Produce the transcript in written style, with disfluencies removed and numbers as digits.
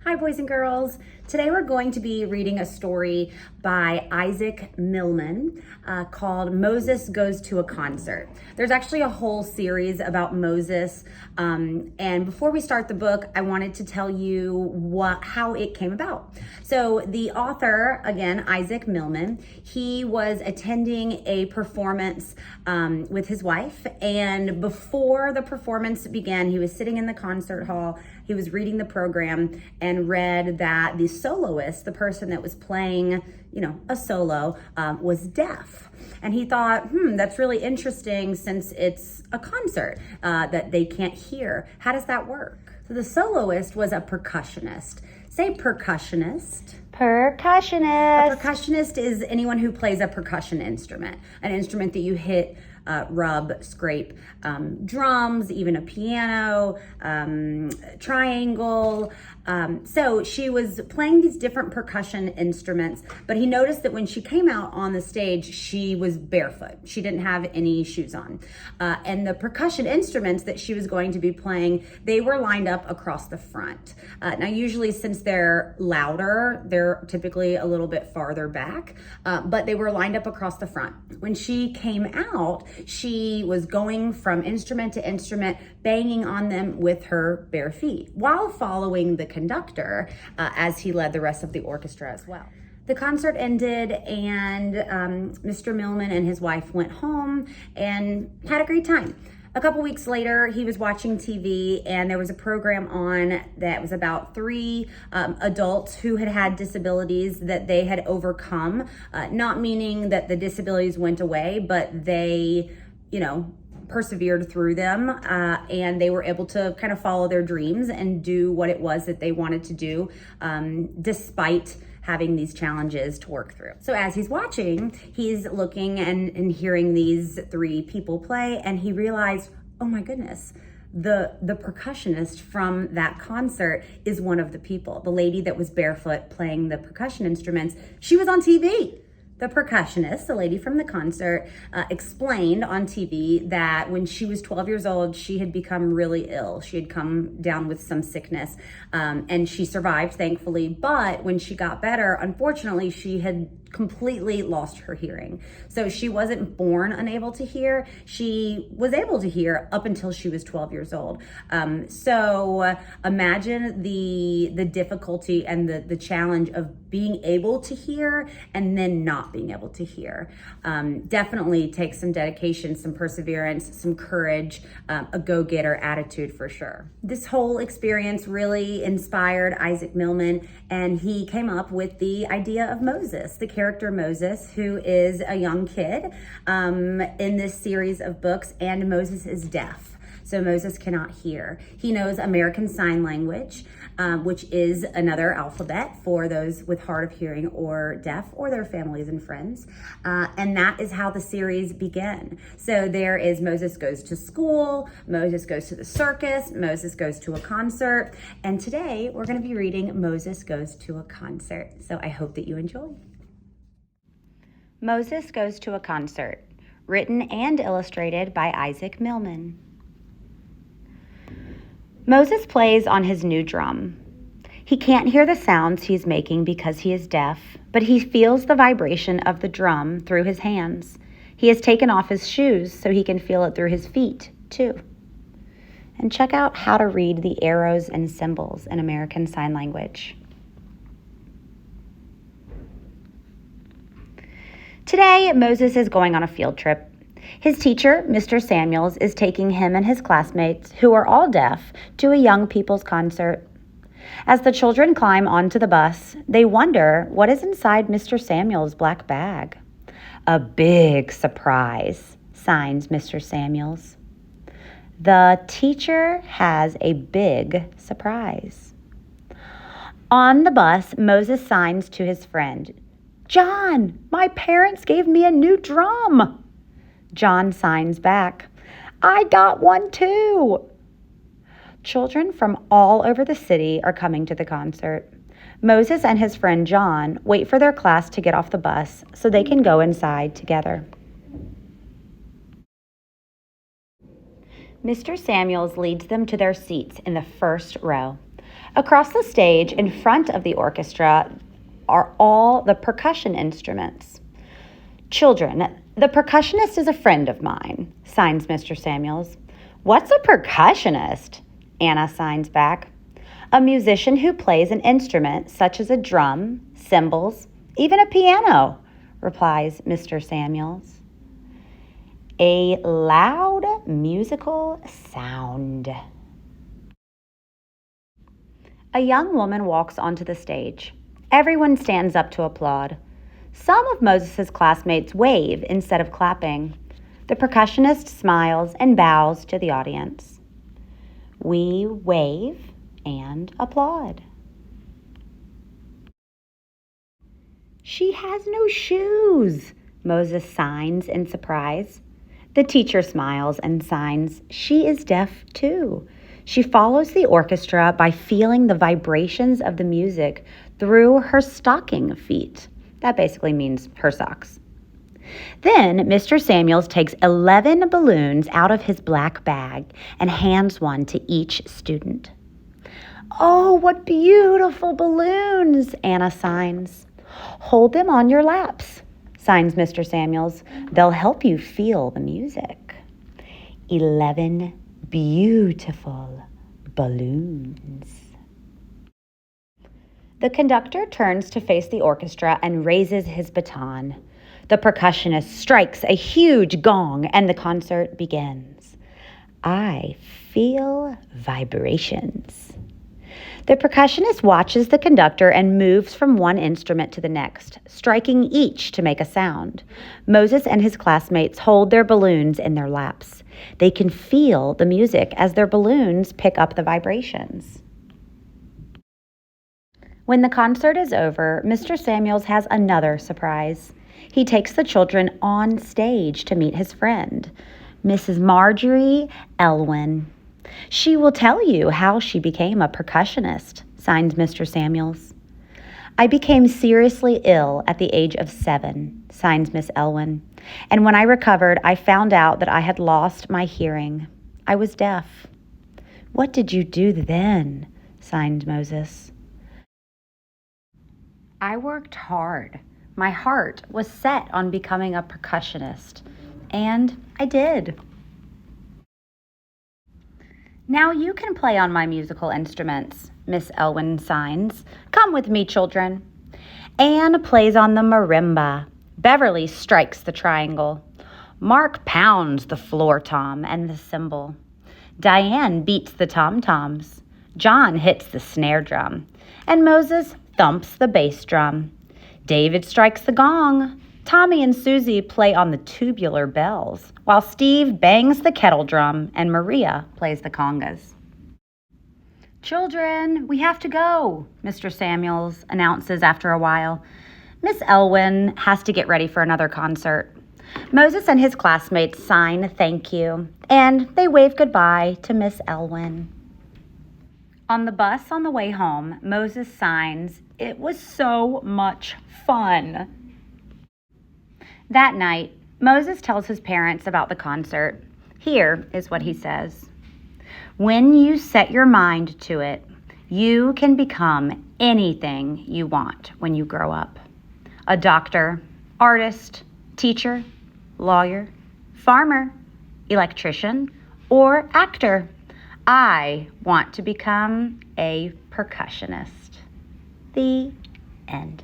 Hi, boys and girls. Today we're going to be reading a story by Isaac Millman called Moses Goes to a Concert. There's actually a whole series about Moses. And before we start the book, I wanted to tell you how it came about. So the author, again, Isaac Millman, he was attending a performance with his wife. And before the performance began, he was sitting in the concert hall. He was reading the program and read that the soloist, the person that was playing, a solo, was deaf. And he thought, that's really interesting since it's a concert that they can't hear. How does that work? So the soloist was a percussionist. Say percussionist. Percussionist. A percussionist is anyone who plays a percussion instrument, an instrument that you hit, rub, scrape, drums, even a piano, triangle. So she was playing these different percussion instruments, but he noticed that when she came out on the stage, she was barefoot. She didn't have any shoes on. And the percussion instruments that she was going to be playing, they were lined up across the front. Now, usually since they're louder, they're typically a little bit farther back, but they were lined up across the front. When she came out, she was going from instrument to instrument, banging on them with her bare feet while following the conductor as he led the rest of the orchestra as well. The concert ended and Mr. Millman and his wife went home and had a great time. A couple weeks later, he was watching TV and there was a program on that was about three adults who had had disabilities that they had overcome, not meaning that the disabilities went away, but they, persevered through them and they were able to kind of follow their dreams and do what it was that they wanted to do despite having these challenges to work through. So as he's watching, he's looking and hearing these three people play, and he realized, oh my goodness, the percussionist from that concert is one of the people. The lady that was barefoot playing the percussion instruments, she was on TV. The percussionist, the lady from the concert, explained on TV that when she was 12 years old, she had become really ill. She had come down with some sickness and she survived, thankfully. But when she got better, unfortunately, she had completely lost her hearing. So she wasn't born unable to hear. She was able to hear up until she was 12 years old. So imagine the difficulty and the challenge of being able to hear and then not being able to hear. Definitely takes some dedication, some perseverance, some courage, a go-getter attitude for sure. This whole experience really inspired Isaac Millman, and he came up with the idea of Moses, the character Moses, who is a young kid in this series of books, and Moses is deaf. So Moses cannot hear. He knows American Sign Language, which is another alphabet for those with hard of hearing or deaf or their families and friends. And that is how the series began. So there is Moses goes to school, Moses goes to the circus, Moses goes to a concert. And today we're going to be reading Moses Goes to a Concert. So I hope that you enjoy. Moses Goes to a Concert, written and illustrated by Isaac Millman. Moses plays on his new drum. He can't hear the sounds he's making because he is deaf, but he feels the vibration of the drum through his hands. He has taken off his shoes so he can feel it through his feet, too. And check out how to read the arrows and symbols in American Sign Language. Today, Moses is going on a field trip. His teacher, Mr. Samuels, is taking him and his classmates, who are all deaf, to a young people's concert. As the children climb onto the bus, they wonder what is inside Mr. Samuels' black bag. A big surprise, signs Mr. Samuels. The teacher has a big surprise. On the bus, Moses signs to his friend, "John, my parents gave me a new drum." John signs back, "I got one too." Children from all over the city are coming to the concert. Moses and his friend John wait for their class to get off the bus so they can go inside together. Mr. Samuels leads them to their seats in the first row. Across the stage, in front of the orchestra, are all the percussion instruments. Children, the percussionist is a friend of mine, signs Mr. Samuels. What's a percussionist? Anna signs back. A musician who plays an instrument such as a drum, cymbals, even a piano, replies Mr. Samuels. A loud musical sound. A young woman walks onto the stage. Everyone stands up to applaud. Some of Moses' classmates wave instead of clapping. The percussionist smiles and bows to the audience. We wave and applaud. She has no shoes, Moses signs in surprise. The teacher smiles and signs she is deaf too. She follows the orchestra by feeling the vibrations of the music through her stocking feet. That basically means her socks. Then Mr. Samuels takes 11 balloons out of his black bag and hands one to each student. Oh, what beautiful balloons, Anna signs. Hold them on your laps, signs Mr. Samuels. They'll help you feel the music. 11 beautiful balloons. The conductor turns to face the orchestra and raises his baton. The percussionist strikes a huge gong and the concert begins. I feel vibrations. The percussionist watches the conductor and moves from one instrument to the next, striking each to make a sound. Moses and his classmates hold their balloons in their laps. They can feel the music as their balloons pick up the vibrations. When the concert is over, Mr. Samuels has another surprise. He takes the children on stage to meet his friend, Mrs. Marjorie Elwyn. She will tell you how she became a percussionist, signs Mr. Samuels. I became seriously ill at the age of 7, signs Miss Elwyn. And when I recovered, I found out that I had lost my hearing. I was deaf. What did you do then? Signed Moses. I worked hard. My heart was set on becoming a percussionist. And I did. Now you can play on my musical instruments, Miss Elwyn signs. Come with me, children. Anne plays on the marimba. Beverly strikes the triangle. Mark pounds the floor tom and the cymbal. Diane beats the tom-toms. John hits the snare drum. And Moses thumps the bass drum. David strikes the gong. Tommy and Susie play on the tubular bells, while Steve bangs the kettle drum and Maria plays the congas. Children, we have to go, Mr. Samuels announces after a while. Miss Elwyn has to get ready for another concert. Moses and his classmates sign thank you, and they wave goodbye to Miss Elwyn. On the bus on the way home, Moses signs, "It was so much fun." That night, Moses tells his parents about the concert. Here is what he says. When you set your mind to it, you can become anything you want when you grow up. A doctor, artist, teacher, lawyer, farmer, electrician, or actor. I want to become a percussionist. The end.